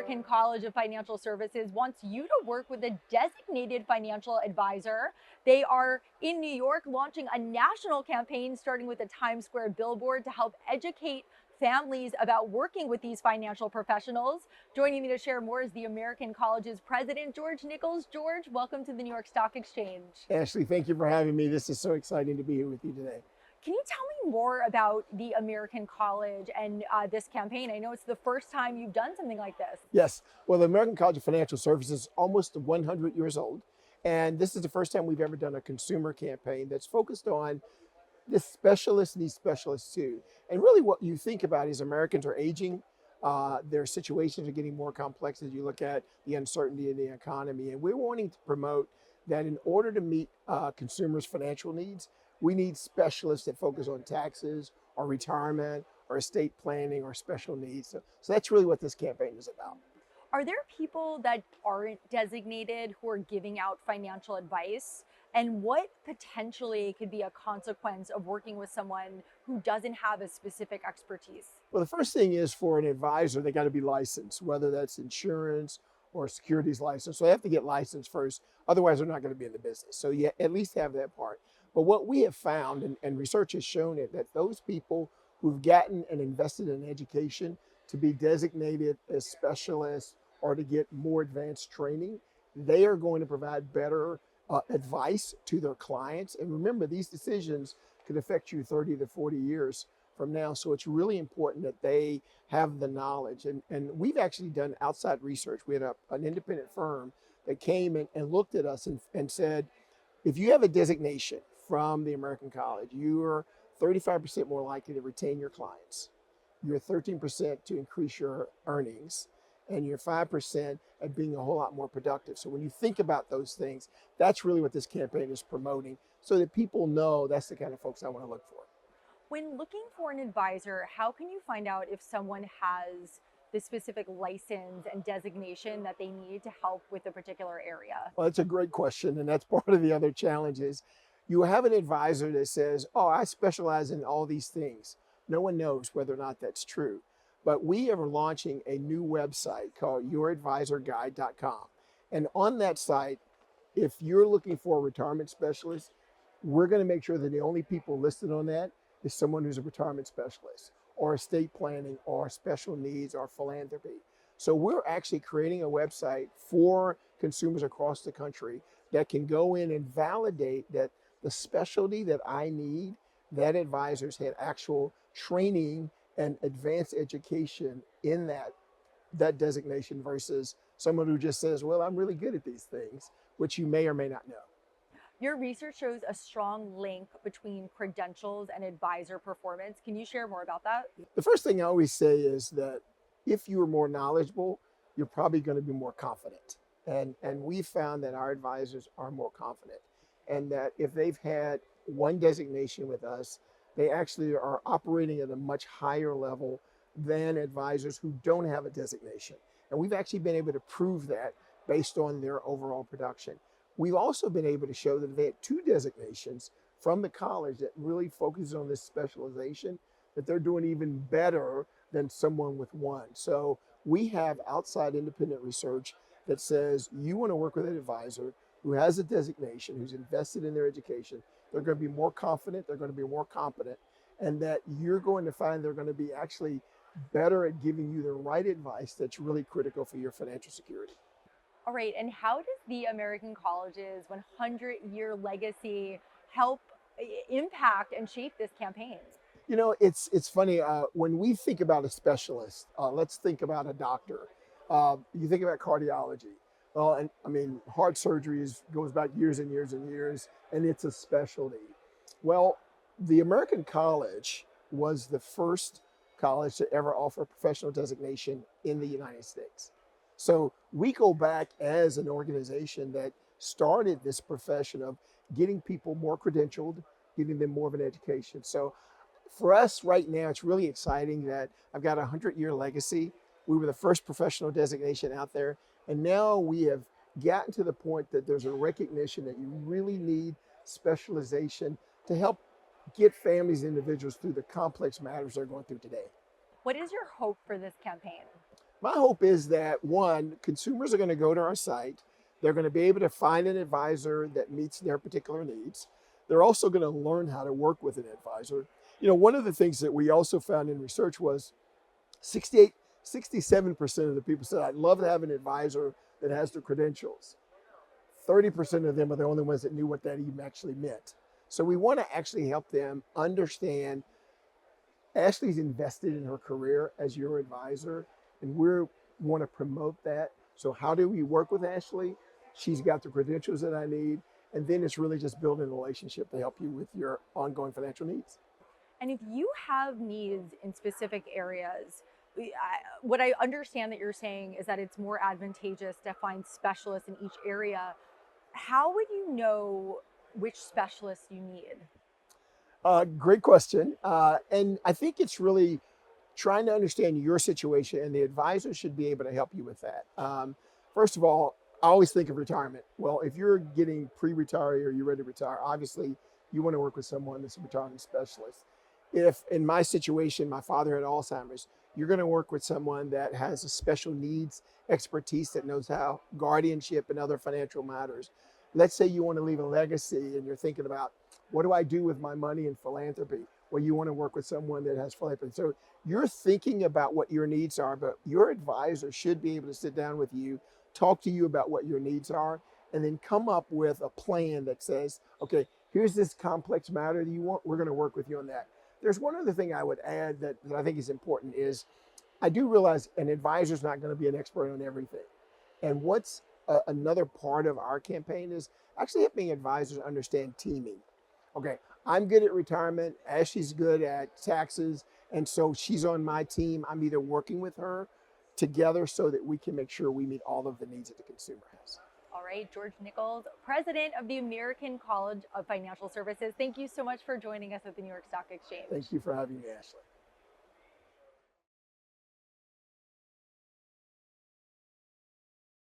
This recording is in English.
American College of Financial Services wants you to work with a designated financial advisor. They are in New York launching a national campaign starting with a Times Square billboard to help educate families about working with these financial professionals. Joining me to share more is the American College's president, George Nichols. George, welcome to the New York Stock Exchange. Ashley, thank you for having me. This is so exciting to be here with you today. Can you tell me more about the American College and this campaign? I know it's the first time you've done something like this. Yes, well, the American College of Financial Services is almost 100 years old. And this is the first time we've ever done a consumer campaign that's focused on this specialist needs specialists too. And really what you think about is Americans are aging. Their situations are getting more complex as you look at the uncertainty in the economy. And we're wanting to promote that in order to meet consumers' financial needs, we need specialists that focus on taxes or retirement or estate planning or special needs. So that's really what this campaign is about. Are there people that aren't designated who are giving out financial advice? And what potentially could be a consequence of working with someone who doesn't have a specific expertise? Well, the first thing is for an advisor, they got to be licensed, whether that's insurance or securities license. So they have to get licensed first. Otherwise, they're not going to be in the business. So you at least have that part. But what we have found, and research has shown it, that those people who've gotten and invested in education to be designated as specialists or to get more advanced training, they are going to provide better advice to their clients. And remember, these decisions could affect you 30 to 40 years from now. So it's really important that they have the knowledge. And we've actually done outside research. We had an independent firm that came and looked at us and said, if you have a designation from the American College, you are 35% more likely to retain your clients. You're 13% to increase your earnings, and you're 5% at being a whole lot more productive. So when you think about those things, that's really what this campaign is promoting, so that people know that's the kind of folks I want to look for. When looking for an advisor, how can you find out if someone has the specific license and designation that they need to help with a particular area? Well, that's a great question, and that's part of the other challenges. You have an advisor that says, oh, I specialize in all these things. No one knows whether or not that's true. But we are launching a new website called youradvisorguide.com. And on that site, if you're looking for a retirement specialist, we're going to make sure that the only people listed on that is someone who's a retirement specialist or estate planning or special needs or philanthropy. So we're actually creating a website for consumers across the country that can go in and validate that the specialty that I need, that advisors had actual training and advanced education in that designation versus someone who just says, well, I'm really good at these things, which you may or may not know. Your research shows a strong link between credentials and advisor performance. Can you share more about that? The first thing I always say is that if you're more knowledgeable, you're probably going to be more confident. And we found that our advisors are more confident, and that if they've had one designation with us, they actually are operating at a much higher level than advisors who don't have a designation. And we've actually been able to prove that based on their overall production. We've also been able to show that if they had two designations from the college that really focuses on this specialization, that they're doing even better than someone with one. So we have outside independent research that says you want to work with an advisor who has a designation, who's invested in their education. They're going to be more confident, they're going to be more competent, and that you're going to find they're going to be actually better at giving you the right advice that's really critical for your financial security. All right, and how does the American College's 100-year legacy help impact and shape this campaign? You know, it's funny, when we think about a specialist, let's think about a doctor. You think about cardiology. Well, and I mean, heart surgery goes back years and years and years, and it's a specialty. Well, the American College was the first college to ever offer professional designation in the United States. So we go back as an organization that started this profession of getting people more credentialed, giving them more of an education. So for us right now, it's really exciting that I've got a 100-year legacy. We were the first professional designation out there. And now we have gotten to the point that there's a recognition that you really need specialization to help get families and individuals through the complex matters they're going through today. What is your hope for this campaign? My hope is that one, consumers are going to go to our site. They're going to be able to find an advisor that meets their particular needs. They're also going to learn how to work with an advisor. One of the things that we also found in research was 68, 67% of the people said, I'd love to have an advisor that has the credentials. 30% of them are the only ones that knew what that even actually meant. So we want to actually help them understand Ashley's invested in her career as your advisor, and we want to promote that. So how do we work with Ashley? She's got the credentials that I need, and then it's really just building a relationship to help you with your ongoing financial needs. And if you have needs in specific areas, what I understand that you're saying is that it's more advantageous to find specialists in each area. How would you know which specialists you need? Great question. And I think it's really trying to understand your situation, and the advisor should be able to help you with that. First of all, I always think of retirement. Well, if you're getting pre-retiree or you're ready to retire, obviously you want to work with someone that's a retirement specialist. If in my situation, my father had Alzheimer's, you're going to work with someone that has a special needs expertise that knows how guardianship and other financial matters. Let's say you want to leave a legacy and you're thinking about, what do I do with my money in philanthropy? Well, you want to work with someone that has philanthropy. So you're thinking about what your needs are, but your advisor should be able to sit down with you, talk to you about what your needs are, and then come up with a plan that says, okay, here's this complex matter that you want. We're going to work with you on that. There's one other thing I would add that I think is important is I do realize an advisor is not going to be an expert on everything. And what's another part of our campaign is actually helping advisors understand teaming. Okay, I'm good at retirement, Ashley's good at taxes, and so she's on my team. I'm either working with her together so that we can make sure we meet all of the needs that the consumer has. All right, George Nichols, president of the American College of Financial Services. Thank you so much for joining us at the New York Stock Exchange. Thank you for having me, Ashley.